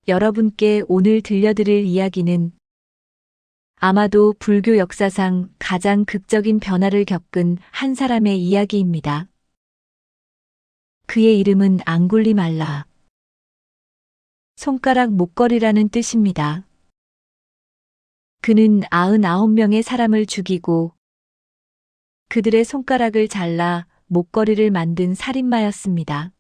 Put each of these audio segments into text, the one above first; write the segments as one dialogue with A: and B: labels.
A: 여러분께 오늘 들려드릴 이야기는 아마도 불교 역사상 가장 극적인 변화를 겪은 한 사람의 이야기입니다. 그의 이름은 앙굴리말라. 손가락 목걸이라는 뜻입니다. 그는 99명의 사람을 죽이고 그들의 손가락을 잘라 목걸이를 만든 살인마였습니다.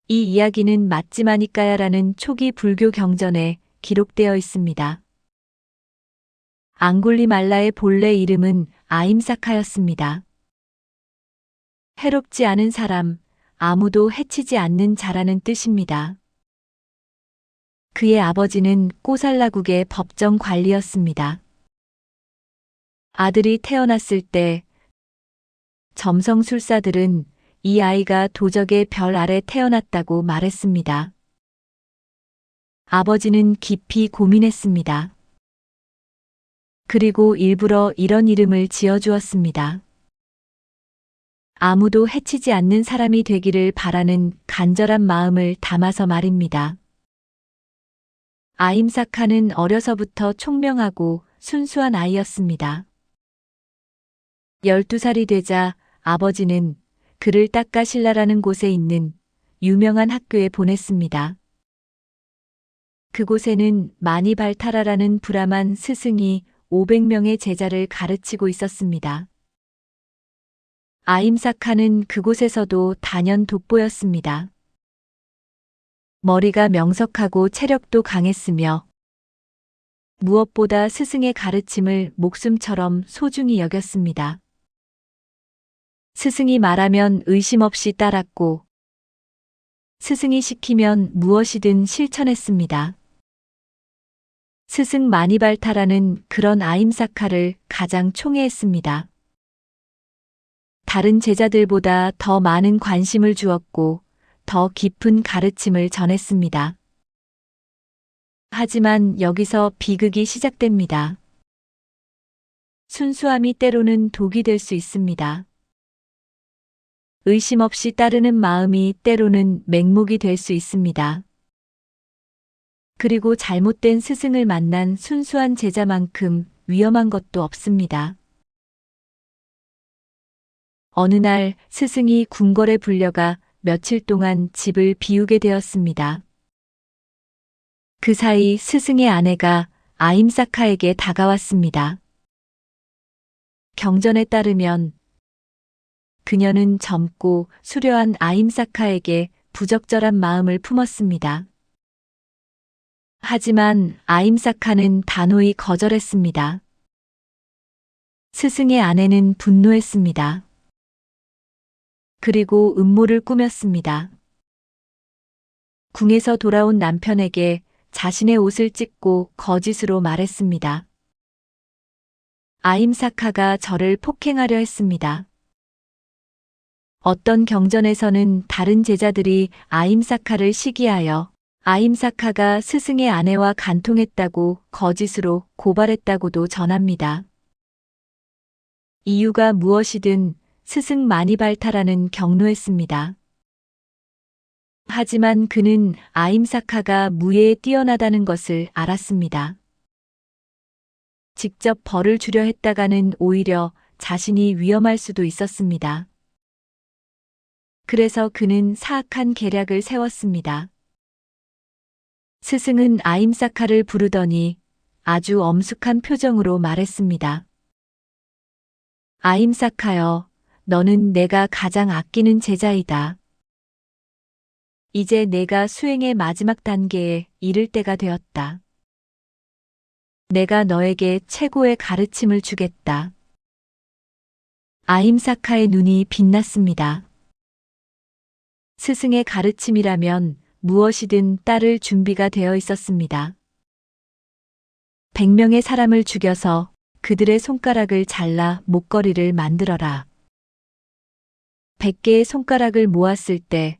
A: 이 이야기는 맞지마니까야라는 초기 불교 경전에 기록되어 있습니다. 앙굴리말라의 본래 이름은 아임사카였습니다. 해롭지 않은 사람, 아무도 해치지 않는 자라는 뜻입니다. 그의 아버지는 꼬살라국의 법정 관리였습니다. 아들이 태어났을 때 점성술사들은 이 아이가 도적의 별 아래 태어났다고 말했습니다. 아버지는 깊이 고민했습니다. 그리고 일부러 이런 이름을 지어주었습니다. 아무도 해치지 않는 사람이 되기를 바라는 간절한 마음을 담아서 말입니다. 아임사카는 어려서부터 총명하고 순수한 아이였습니다. 12살이 되자 아버지는 그를 따까실라라는 곳에 있는 유명한 학교에 보냈습니다. 그곳에는 마니발타라라는 브라만 스승이 500명의 제자를 가르치고 있었습니다. 아임사카는 그곳에서도 단연 돋보였습니다. 머리가 명석하고 체력도 강했으며 무엇보다 스승의 가르침을 목숨처럼 소중히 여겼습니다. 스승이 말하면 의심 없이 따랐고 스승이 시키면 무엇이든 실천했습니다. 스승 마니발타라는 그런 아임사카를 가장 총애했습니다. 다른 제자들보다 더 많은 관심을 주었고 더 깊은 가르침을 전했습니다. 하지만 여기서 비극이 시작됩니다. 순수함이 때로는 독이 될 수 있습니다. 의심 없이 따르는 마음이 때로는 맹목이 될 수 있습니다. 그리고 잘못된 스승을 만난 순수한 제자만큼 위험한 것도 없습니다. 어느 날 스승이 궁궐에 불려가 며칠 동안 집을 비우게 되었습니다. 그 사이 스승의 아내가 아임사카에게 다가왔습니다. 경전에 따르면 그녀는 젊고 수려한 아임사카에게 부적절한 마음을 품었습니다. 하지만 아임사카는 단호히 거절했습니다. 스승의 아내는 분노했습니다. 그리고 음모를 꾸몄습니다. 궁에서 돌아온 남편에게 자신의 옷을 찢고 거짓으로 말했습니다. 아임사카가 저를 폭행하려 했습니다. 어떤 경전에서는 다른 제자들이 아임사카를 시기하여 아임사카가 스승의 아내와 간통했다고 거짓으로 고발했다고도 전합니다. 이유가 무엇이든 스승 마니발타라는 경로했습니다. 하지만 그는 아임사카가 무예에 뛰어나다는 것을 알았습니다. 직접 벌을 주려 했다가는 오히려 자신이 위험할 수도 있었습니다. 그래서 그는 사악한 계략을 세웠습니다. 스승은 아임사카를 부르더니 아주 엄숙한 표정으로 말했습니다. 아임사카여, 너는 내가 가장 아끼는 제자이다. 이제 내가 수행의 마지막 단계에 이를 때가 되었다. 내가 너에게 최고의 가르침을 주겠다. 아임사카의 눈이 빛났습니다. 스승의 가르침이라면 무엇이든 따를 준비가 되어 있었습니다. 100명의 사람을 죽여서 그들의 손가락을 잘라 목걸이를 만들어라. 100개의 손가락을 모았을 때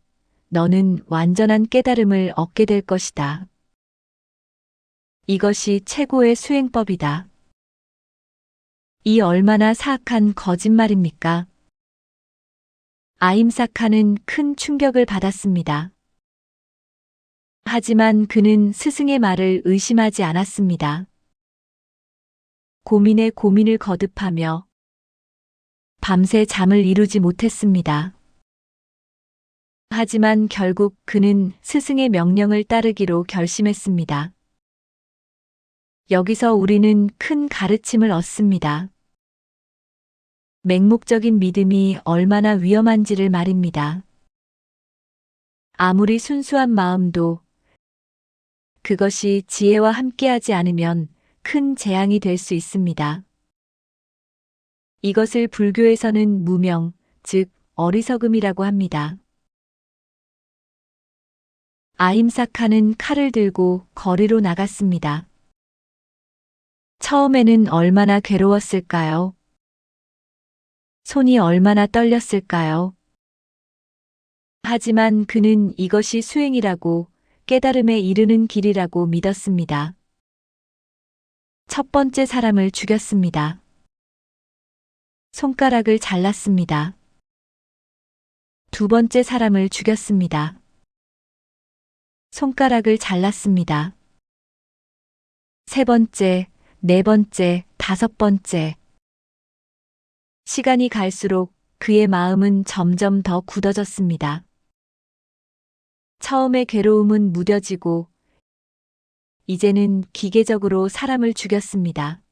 A: 너는 완전한 깨달음을 얻게 될 것이다. 이것이 최고의 수행법이다. 이 얼마나 사악한 거짓말입니까? 아임사카는 큰 충격을 받았습니다. 하지만 그는 스승의 말을 의심하지 않았습니다. 고민에 고민을 거듭하며 밤새 잠을 이루지 못했습니다. 하지만 결국 그는 스승의 명령을 따르기로 결심했습니다. 여기서 우리는 큰 가르침을 얻습니다. 맹목적인 믿음이 얼마나 위험한지를 말입니다. 아무리 순수한 마음도 그것이 지혜와 함께하지 않으면 큰 재앙이 될 수 있습니다. 이것을 불교에서는 무명, 즉 어리석음이라고 합니다. 아힘사카는 칼을 들고 거리로 나갔습니다. 처음에는 얼마나 괴로웠을까요? 손이 얼마나 떨렸을까요? 하지만 그는 이것이 수행이라고, 깨달음에 이르는 길이라고 믿었습니다. 첫 번째 사람을 죽였습니다. 손가락을 잘랐습니다. 두 번째 사람을 죽였습니다. 손가락을 잘랐습니다. 세 번째, 네 번째, 다섯 번째. 시간이 갈수록 그의 마음은 점점 더 굳어졌습니다. 처음에 괴로움은 무뎌지고 이제는 기계적으로 사람을 죽였습니다.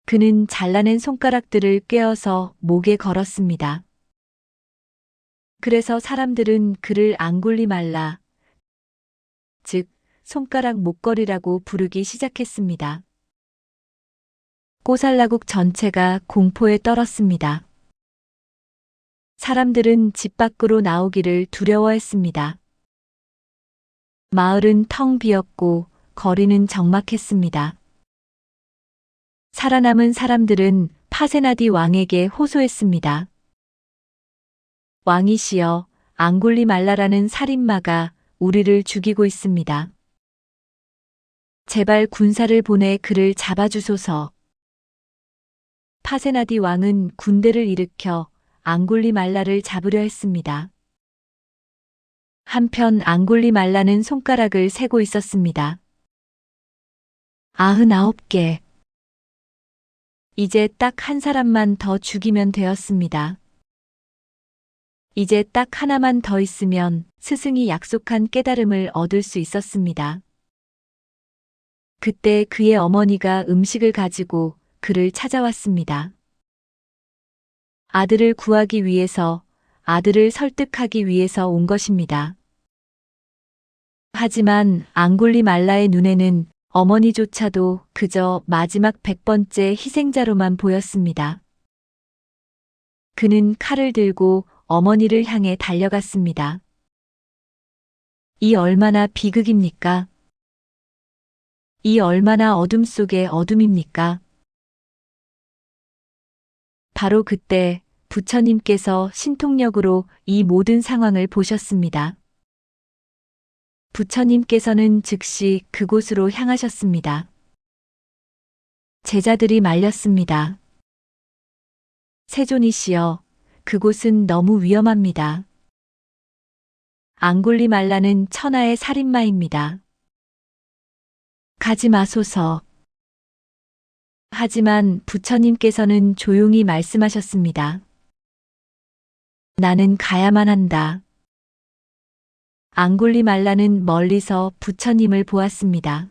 A: 그는 잘라낸 손가락들을 꿰어서 목에 걸었습니다. 그래서 사람들은 그를 앙굴리말라, 즉 손가락 목걸이라고 부르기 시작했습니다. 꼬살라국 전체가 공포에 떨었습니다. 사람들은 집 밖으로 나오기를 두려워했습니다. 마을은 텅 비었고 거리는 적막했습니다. 살아남은 사람들은 파세나디 왕에게 호소했습니다. 왕이시여, 앙굴리말라라는 살인마가 우리를 죽이고 있습니다. 제발 군사를 보내 그를 잡아주소서. 파세나디 왕은 군대를 일으켜 앙굴리말라를 잡으려 했습니다. 한편 앙굴리말라는 손가락을 세고 있었습니다. 99개. 이제 딱 한 사람만 더 죽이면 되었습니다. 이제 딱 하나만 더 있으면 스승이 약속한 깨달음을 얻을 수 있었습니다. 그때 그의 어머니가 음식을 가지고 그를 찾아왔습니다. 아들을 구하기 위해서, 아들을 설득하기 위해서 온 것입니다. 하지만 앙굴리말라의 눈에는 어머니조차도 그저 마지막 100번째 희생자로만 보였습니다. 그는 칼을 들고 어머니를 향해 달려갔습니다. 이 얼마나 비극입니까? 이 얼마나 어둠 속의 어둠입니까? 바로 그때 부처님께서 신통력으로 이 모든 상황을 보셨습니다. 부처님께서는 즉시 그곳으로 향하셨습니다. 제자들이 말렸습니다. 세존이시여, 그곳은 너무 위험합니다. 앙굴리말라는 천하의 살인마입니다. 가지 마소서. 하지만 부처님께서는 조용히 말씀하셨습니다. 나는 가야만 한다. 앙굴리말라는 멀리서 부처님을 보았습니다.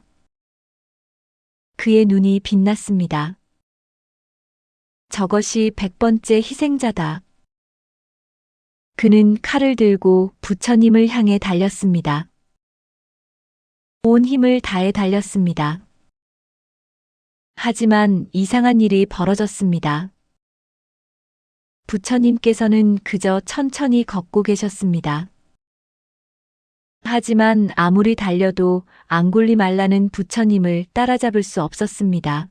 A: 그의 눈이 빛났습니다. 저것이 100번째 희생자다. 그는 칼을 들고 부처님을 향해 달렸습니다. 온 힘을 다해 달렸습니다. 하지만 이상한 일이 벌어졌습니다. 부처님께서는 그저 천천히 걷고 계셨습니다. 하지만 아무리 달려도 앙굴리말라는 부처님을 따라잡을 수 없었습니다.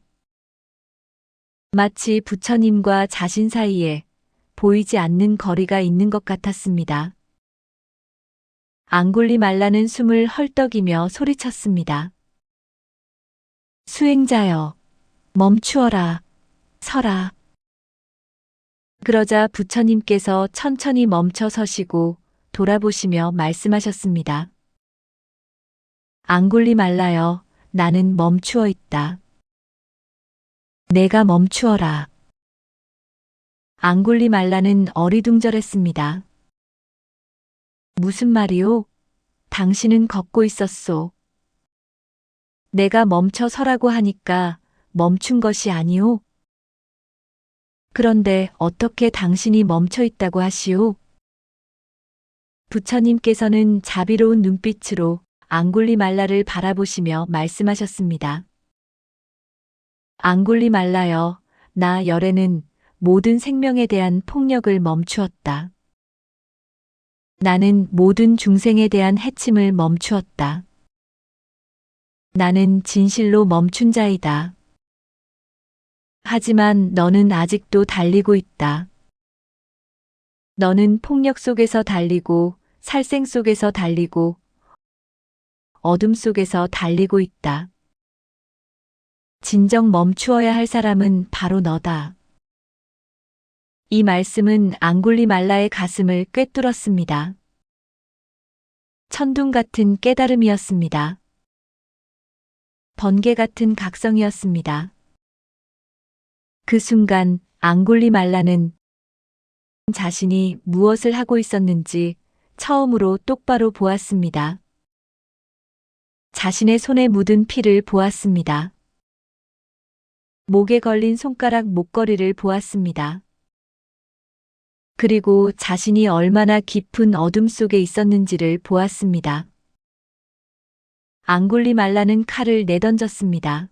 A: 마치 부처님과 자신 사이에 보이지 않는 거리가 있는 것 같았습니다. 앙굴리말라는 숨을 헐떡이며 소리쳤습니다. 수행자여, 멈추어라, 서라. 그러자 부처님께서 천천히 멈춰 서시고 돌아보시며 말씀하셨습니다. 앙골리말라여, 나는 멈추어 있다. 내가 멈추어라. 앙골리말라는 어리둥절했습니다. 무슨 말이오? 당신은 걷고 있었소. 내가 멈춰 서라고 하니까 멈춘 것이 아니오? 그런데 어떻게 당신이 멈춰 있다고 하시오? 부처님께서는 자비로운 눈빛으로 앙골리말라를 바라보시며 말씀하셨습니다. 앙골리말라여, 나 열애는 모든 생명에 대한 폭력을 멈추었다. 나는 모든 중생에 대한 해침을 멈추었다. 나는 진실로 멈춘 자이다. 하지만 너는 아직도 달리고 있다. 너는 폭력 속에서 달리고, 살생 속에서 달리고, 어둠 속에서 달리고 있다. 진정 멈추어야 할 사람은 바로 너다. 이 말씀은 앙골리말라의 가슴을 꿰뚫었습니다. 천둥 같은 깨달음이었습니다. 번개 같은 각성이었습니다. 그 순간 앙골리말라는 자신이 무엇을 하고 있었는지 처음으로 똑바로 보았습니다. 자신의 손에 묻은 피를 보았습니다. 목에 걸린 손가락 목걸이를 보았습니다. 그리고 자신이 얼마나 깊은 어둠 속에 있었는지를 보았습니다. 앙골리말라는 칼을 내던졌습니다.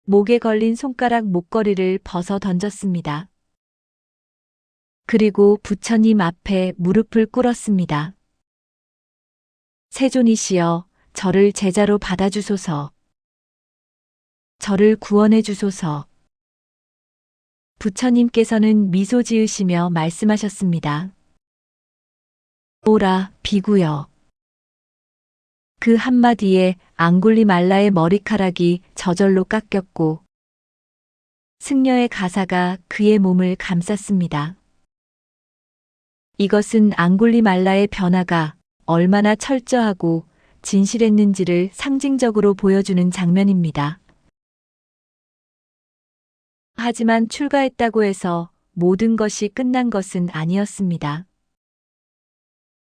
A: 목에 걸린 손가락 목걸이를 벗어 던졌습니다. 그리고 부처님 앞에 무릎을 꿇었습니다. 세존이시여, 저를 제자로 받아주소서. 저를 구원해 주소서. 부처님께서는 미소 지으시며 말씀하셨습니다. 오라, 비구여. 그 한마디에 앙골리말라의 머리카락이 저절로 깎였고 승려의 가사가 그의 몸을 감쌌습니다. 이것은 앙골리말라의 변화가 얼마나 철저하고 진실했는지를 상징적으로 보여주는 장면입니다. 하지만 출가했다고 해서 모든 것이 끝난 것은 아니었습니다.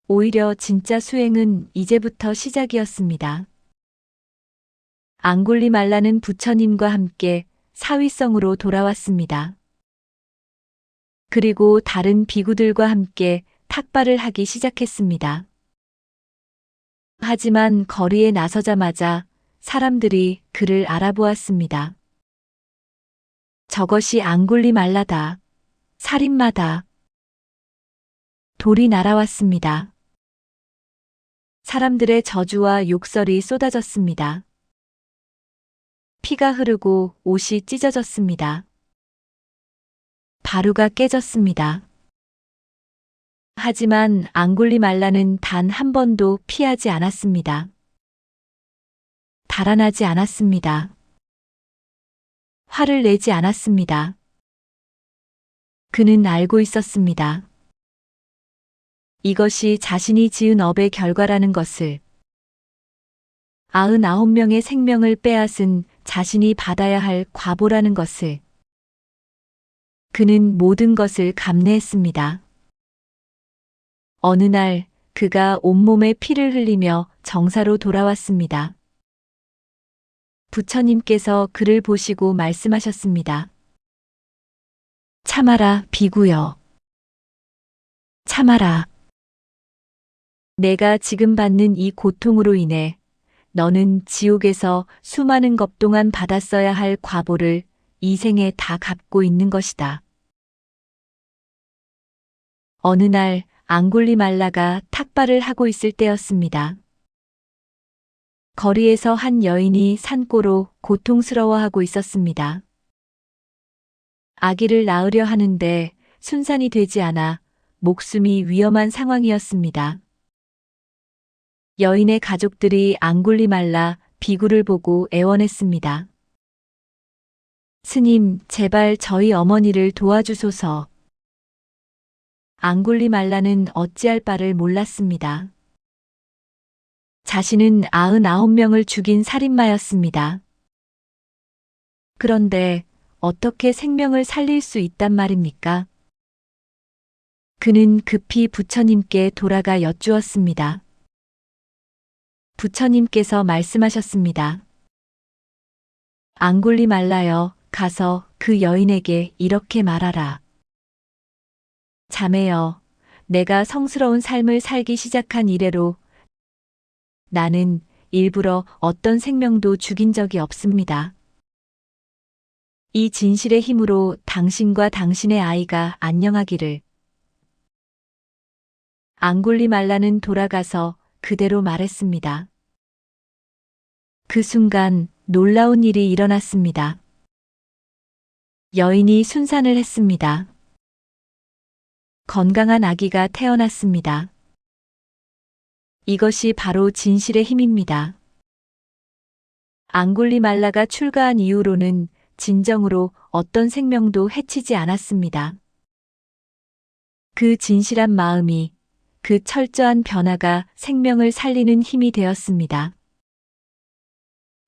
A: 오히려 진짜 수행은 이제부터 시작이었습니다. 앙골리말라는 부처님과 함께 사위성으로 돌아왔습니다. 그리고 다른 비구들과 함께 탁발을 하기 시작했습니다. 하지만 거리에 나서자마자 사람들이 그를 알아보았습니다. 저것이 앙골리말라다. 살인마다. 돌이 날아왔습니다. 사람들의 저주와 욕설이 쏟아졌습니다. 피가 흐르고 옷이 찢어졌습니다. 바루가 깨졌습니다. 하지만 앙골리말라는 단 한 번도 피하지 않았습니다. 달아나지 않았습니다. 화를 내지 않았습니다. 그는 알고 있었습니다. 이것이 자신이 지은 업의 결과라는 것을. 99명의 생명을 빼앗은 자신이 받아야 할 과보라는 것을. 그는 모든 것을 감내했습니다. 어느 날 그가 온몸에 피를 흘리며 정사로 돌아왔습니다. 부처님께서 그를 보시고 말씀하셨습니다. 참아라, 비구여. 참아라. 내가 지금 받는 이 고통으로 인해 너는 지옥에서 수많은 것 동안 받았어야 할 과보를 이 생에 다 갚고 있는 것이다. 어느 날 앙골리말라가 탁발을 하고 있을 때였습니다. 거리에서 한 여인이 산고로 고통스러워하고 있었습니다. 아기를 낳으려 하는데 순산이 되지 않아 목숨이 위험한 상황이었습니다. 여인의 가족들이 앙골리말라 비구를 보고 애원했습니다. 스님, 제발 저희 어머니를 도와주소서. 앙골리말라는 어찌할 바를 몰랐습니다. 자신은 99명을 죽인 살인마였습니다. 그런데 어떻게 생명을 살릴 수 있단 말입니까? 그는 급히 부처님께 돌아가 여쭈었습니다. 부처님께서 말씀하셨습니다. 앙골리말라여, 가서 그 여인에게 이렇게 말하라. 자매여, 내가 성스러운 삶을 살기 시작한 이래로 나는 일부러 어떤 생명도 죽인 적이 없습니다. 이 진실의 힘으로 당신과 당신의 아이가 안녕하기를. 앙골리말라는 돌아가서 그대로 말했습니다. 그 순간 놀라운 일이 일어났습니다. 여인이 순산을 했습니다. 건강한 아기가 태어났습니다. 이것이 바로 진실의 힘입니다. 앙골리말라가 출가한 이후로는 진정으로 어떤 생명도 해치지 않았습니다. 그 진실한 마음이, 그 철저한 변화가 생명을 살리는 힘이 되었습니다.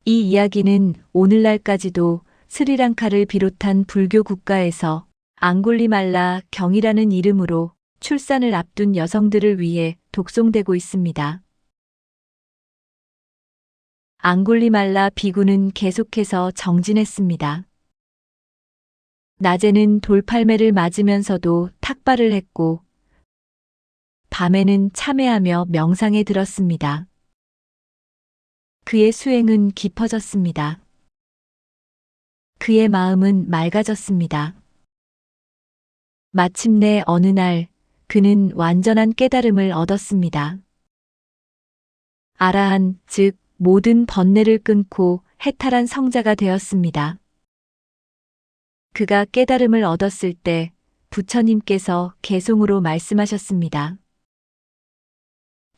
A: 이 이야기는 오늘날까지도 스리랑카를 비롯한 불교 국가에서 앙골리말라 경이라는 이름으로 출산을 앞둔 여성들을 위해 독송되고 있습니다. 앙골리말라 비구는 계속해서 정진했습니다. 낮에는 돌팔매를 맞으면서도 탁발을 했고, 밤에는 참회하며 명상에 들었습니다. 그의 수행은 깊어졌습니다. 그의 마음은 맑아졌습니다. 마침내 어느 날 그는 완전한 깨달음을 얻었습니다. 아라한, 즉 모든 번뇌를 끊고 해탈한 성자가 되었습니다. 그가 깨달음을 얻었을 때 부처님께서 개송으로 말씀하셨습니다.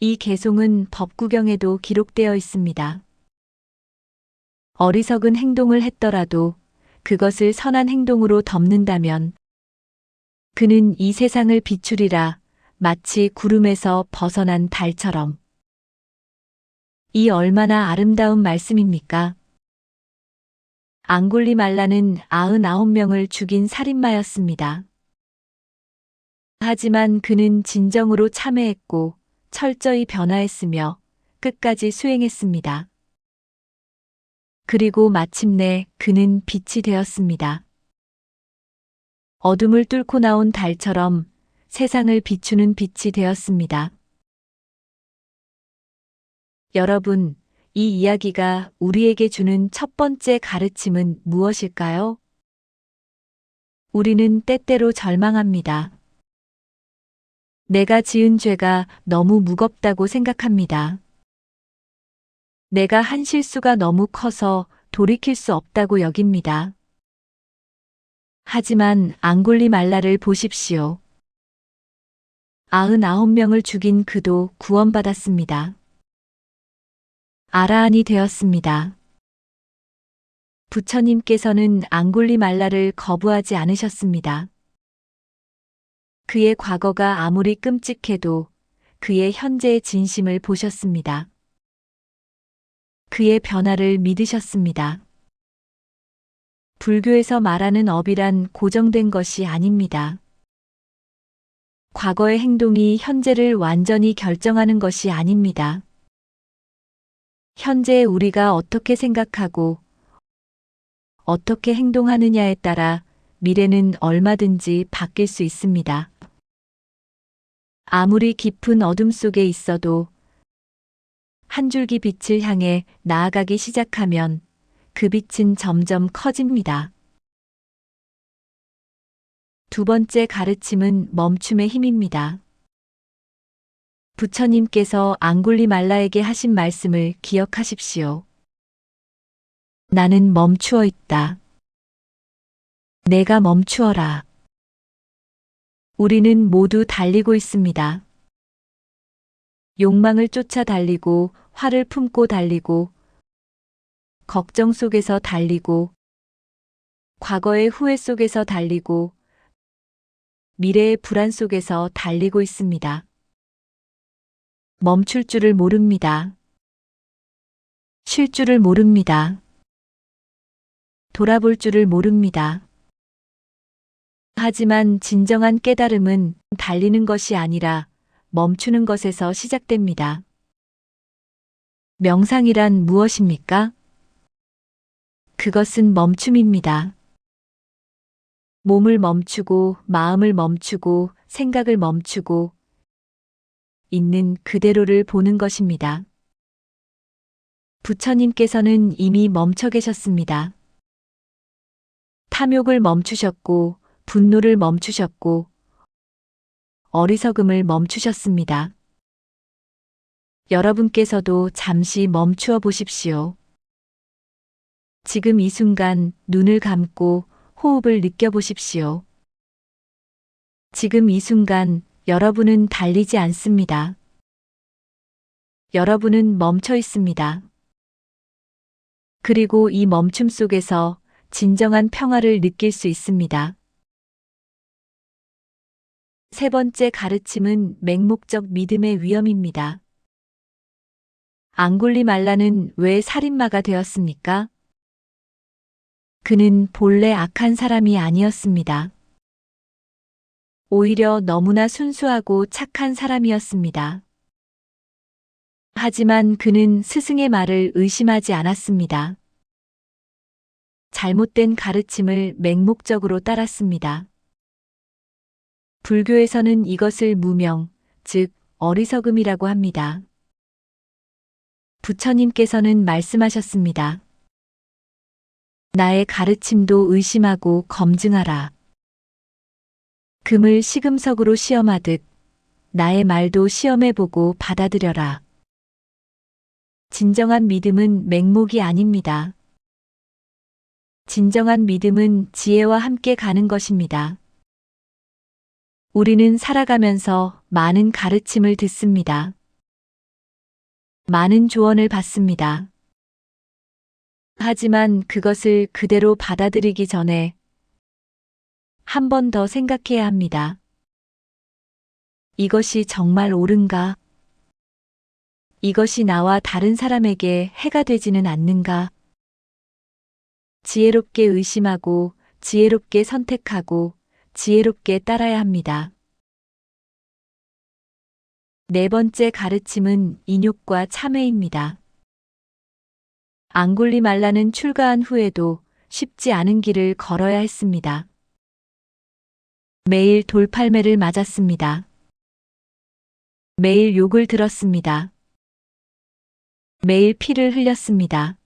A: 이 개송은 법구경에도 기록되어 있습니다. 어리석은 행동을 했더라도 그것을 선한 행동으로 덮는다면 그는 이 세상을 비추리라, 마치 구름에서 벗어난 달처럼. 이 얼마나 아름다운 말씀입니까? 앙골리말라는 99명을 죽인 살인마였습니다. 하지만 그는 진정으로 참회했고 철저히 변화했으며 끝까지 수행했습니다. 그리고 마침내 그는 빛이 되었습니다. 어둠을 뚫고 나온 달처럼 세상을 비추는 빛이 되었습니다. 여러분, 이 이야기가 우리에게 주는 첫 번째 가르침은 무엇일까요? 우리는 때때로 절망합니다. 내가 지은 죄가 너무 무겁다고 생각합니다. 내가 한 실수가 너무 커서 돌이킬 수 없다고 여깁니다. 하지만 앙골리말라를 보십시오. 99명을 죽인 그도 구원받았습니다. 아라한이 되었습니다. 부처님께서는 앙골리말라를 거부하지 않으셨습니다. 그의 과거가 아무리 끔찍해도 그의 현재의 진심을 보셨습니다. 그의 변화를 믿으셨습니다. 불교에서 말하는 업이란 고정된 것이 아닙니다. 과거의 행동이 현재를 완전히 결정하는 것이 아닙니다. 현재의 우리가 어떻게 생각하고 어떻게 행동하느냐에 따라 미래는 얼마든지 바뀔 수 있습니다. 아무리 깊은 어둠 속에 있어도 한 줄기 빛을 향해 나아가기 시작하면 그 빛은 점점 커집니다. 두 번째 가르침은 멈춤의 힘입니다. 부처님께서 앙골리말라에게 하신 말씀을 기억하십시오. 나는 멈추어 있다. 내가 멈추어라. 우리는 모두 달리고 있습니다. 욕망을 쫓아 달리고, 화를 품고 달리고, 걱정 속에서 달리고, 과거의 후회 속에서 달리고, 미래의 불안 속에서 달리고 있습니다. 멈출 줄을 모릅니다. 쉴 줄을 모릅니다. 돌아볼 줄을 모릅니다. 하지만 진정한 깨달음은 달리는 것이 아니라 멈추는 것에서 시작됩니다. 명상이란 무엇입니까? 그것은 멈춤입니다. 몸을 멈추고 마음을 멈추고 생각을 멈추고 있는 그대로를 보는 것입니다. 부처님께서는 이미 멈춰 계셨습니다. 탐욕을 멈추셨고 분노를 멈추셨고 어리석음을 멈추셨습니다. 여러분께서도 잠시 멈추어 보십시오. 지금 이 순간 눈을 감고 호흡을 느껴보십시오. 지금 이 순간 여러분은 달리지 않습니다. 여러분은 멈춰 있습니다. 그리고 이 멈춤 속에서 진정한 평화를 느낄 수 있습니다. 세 번째 가르침은 맹목적 믿음의 위험입니다. 앙골리말라는 왜 살인마가 되었습니까? 그는 본래 악한 사람이 아니었습니다. 오히려 너무나 순수하고 착한 사람이었습니다. 하지만 그는 스승의 말을 의심하지 않았습니다. 잘못된 가르침을 맹목적으로 따랐습니다. 불교에서는 이것을 무명, 즉 어리석음이라고 합니다. 부처님께서는 말씀하셨습니다. 나의 가르침도 의심하고 검증하라. 금을 시금석으로 시험하듯 나의 말도 시험해보고 받아들여라. 진정한 믿음은 맹목이 아닙니다. 진정한 믿음은 지혜와 함께 가는 것입니다. 우리는 살아가면서 많은 가르침을 듣습니다. 많은 조언을 받습니다. 하지만 그것을 그대로 받아들이기 전에 한 번 더 생각해야 합니다. 이것이 정말 옳은가? 이것이 나와 다른 사람에게 해가 되지는 않는가? 지혜롭게 의심하고 지혜롭게 선택하고 지혜롭게 따라야 합니다. 네 번째 가르침은 인욕과 참회입니다. 앙골리말라는 출가한 후에도 쉽지 않은 길을 걸어야 했습니다. 매일 돌팔매를 맞았습니다. 매일 욕을 들었습니다. 매일 피를 흘렸습니다.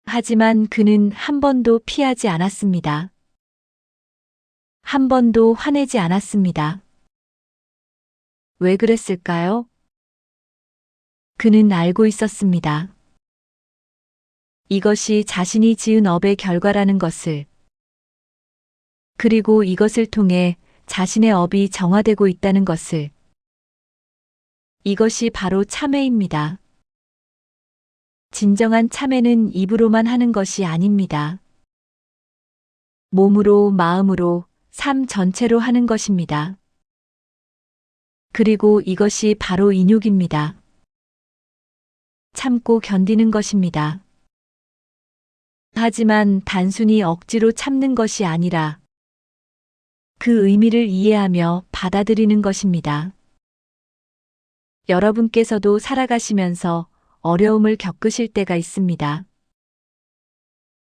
A: 하지만 그는 한 번도 피하지 않았습니다. 한 번도 화내지 않았습니다. 왜 그랬을까요? 그는 알고 있었습니다. 이것이 자신이 지은 업의 결과라는 것을, 그리고 이것을 통해 자신의 업이 정화되고 있다는 것을. 이것이 바로 참회입니다. 진정한 참회는 입으로만 하는 것이 아닙니다. 몸으로, 마음으로, 삶 전체로 하는 것입니다. 그리고 이것이 바로 인욕입니다. 참고 견디는 것입니다. 하지만 단순히 억지로 참는 것이 아니라 그 의미를 이해하며 받아들이는 것입니다. 여러분께서도 살아가시면서 어려움을 겪으실 때가 있습니다.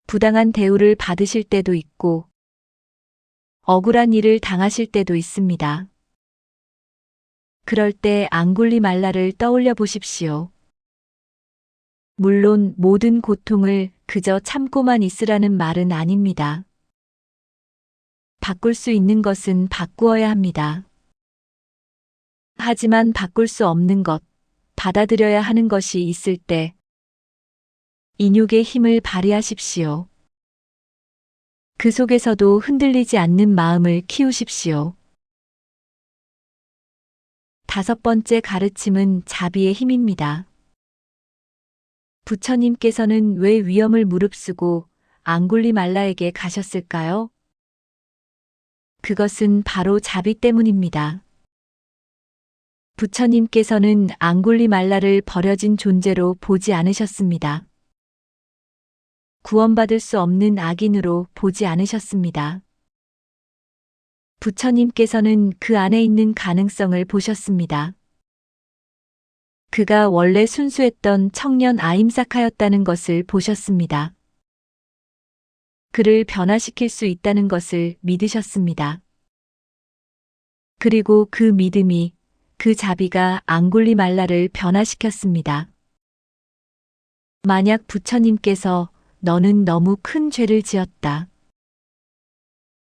A: 부당한 대우를 받으실 때도 있고, 억울한 일을 당하실 때도 있습니다. 그럴 때 앙골리말라를 떠올려 보십시오. 물론 모든 고통을 그저 참고만 있으라는 말은 아닙니다. 바꿀 수 있는 것은 바꾸어야 합니다. 하지만 바꿀 수 없는 것, 받아들여야 하는 것이 있을 때 인욕의 힘을 발휘하십시오. 그 속에서도 흔들리지 않는 마음을 키우십시오. 다섯 번째 가르침은 자비의 힘입니다. 부처님께서는 왜 위험을 무릅쓰고 앙골리말라에게 가셨을까요? 그것은 바로 자비 때문입니다. 부처님께서는 앙굴리말라를 버려진 존재로 보지 않으셨습니다. 구원받을 수 없는 악인으로 보지 않으셨습니다. 부처님께서는 그 안에 있는 가능성을 보셨습니다. 그가 원래 순수했던 청년 아임사카였다는 것을 보셨습니다. 그를 변화시킬 수 있다는 것을 믿으셨습니다. 그리고 그 믿음이, 그 자비가 앙굴리말라를 변화시켰습니다. 만약 부처님께서 너는 너무 큰 죄를 지었다.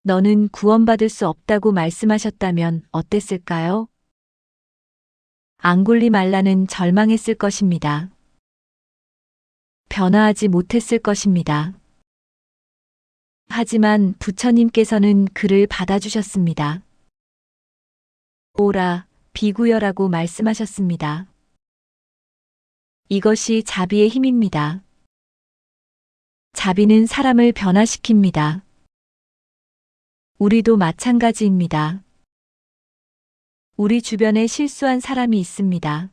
A: 너는 구원받을 수 없다고 말씀하셨다면 어땠을까요? 앙굴리말라는 절망했을 것입니다. 변화하지 못했을 것입니다. 하지만 부처님께서는 그를 받아주셨습니다. 오라, 비구여라고 말씀하셨습니다. 이것이 자비의 힘입니다. 자비는 사람을 변화시킵니다. 우리도 마찬가지입니다. 우리 주변에 실수한 사람이 있습니다.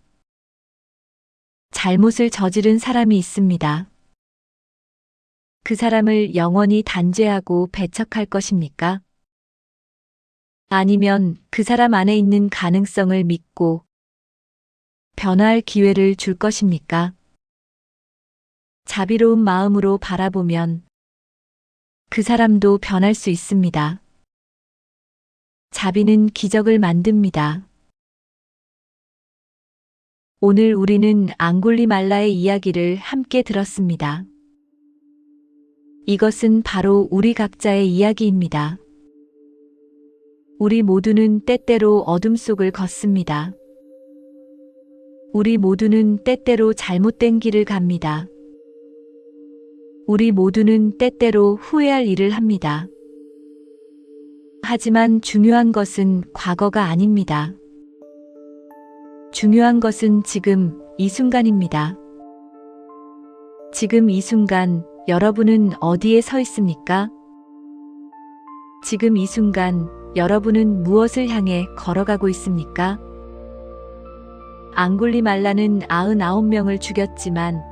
A: 잘못을 저지른 사람이 있습니다. 그 사람을 영원히 단죄하고 배척할 것입니까? 아니면 그 사람 안에 있는 가능성을 믿고 변화할 기회를 줄 것입니까? 자비로운 마음으로 바라보면 그 사람도 변할 수 있습니다. 자비는 기적을 만듭니다. 오늘 우리는 앙굴리말라의 이야기를 함께 들었습니다. 이것은 바로 우리 각자의 이야기입니다. 우리 모두는 때때로 어둠 속을 걷습니다. 우리 모두는 때때로 잘못된 길을 갑니다. 우리 모두는 때때로 후회할 일을 합니다. 하지만 중요한 것은 과거가 아닙니다. 중요한 것은 지금 이 순간입니다. 지금 이 순간 여러분은 어디에 서 있습니까? 지금 이 순간 여러분은 무엇을 향해 걸어가고 있습니까? 앙굴리말라는 99명을 죽였지만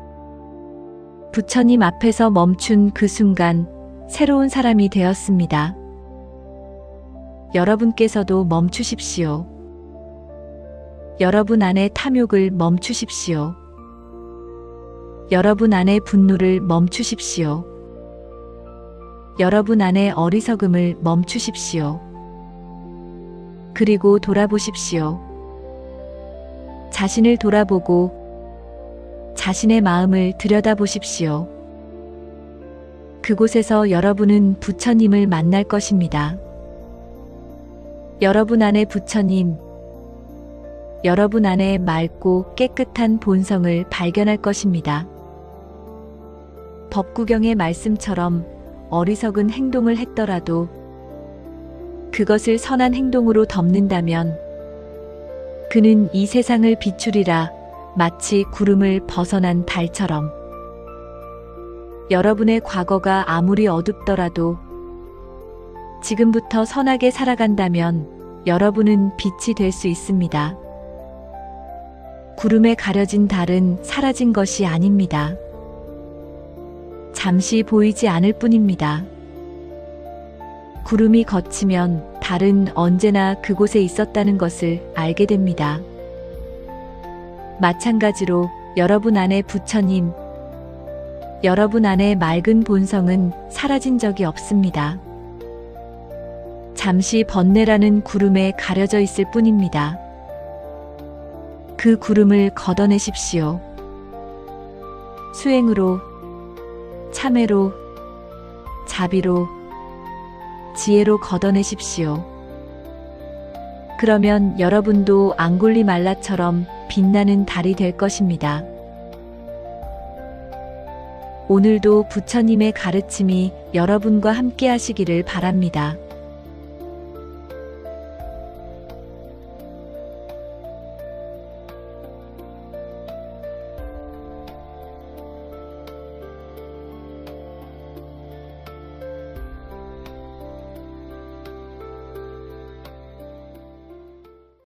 A: 부처님 앞에서 멈춘 그 순간 새로운 사람이 되었습니다. 여러분께서도 멈추십시오. 여러분 안의 탐욕을 멈추십시오. 여러분 안의 분노를 멈추십시오. 여러분 안의 어리석음을 멈추십시오. 그리고 돌아보십시오. 자신을 돌아보고 자신의 마음을 들여다보십시오. 그곳에서 여러분은 부처님을 만날 것입니다. 여러분 안의 부처님, 여러분 안의 맑고 깨끗한 본성을 발견할 것입니다. 법구경의 말씀처럼 어리석은 행동을 했더라도 그것을 선한 행동으로 덮는다면 그는 이 세상을 비추리라 마치 구름을 벗어난 달처럼. 여러분의 과거가 아무리 어둡더라도 지금부터 선하게 살아간다면 여러분은 빛이 될 수 있습니다. 구름에 가려진 달은 사라진 것이 아닙니다. 잠시 보이지 않을 뿐입니다. 구름이 걷히면 달은 언제나 그곳에 있었다는 것을 알게 됩니다. 마찬가지로 여러분 안의 부처님, 여러분 안의 맑은 본성은 사라진 적이 없습니다. 잠시 번뇌라는 구름에 가려져 있을 뿐입니다. 그 구름을 걷어내십시오. 수행으로, 참회로, 자비로, 지혜로 걷어내십시오. 그러면 여러분도 앙굴리말라처럼 빛나는 달이 될 것입니다. 오늘도 부처님의 가르침이 여러분과 함께 하시기를 바랍니다.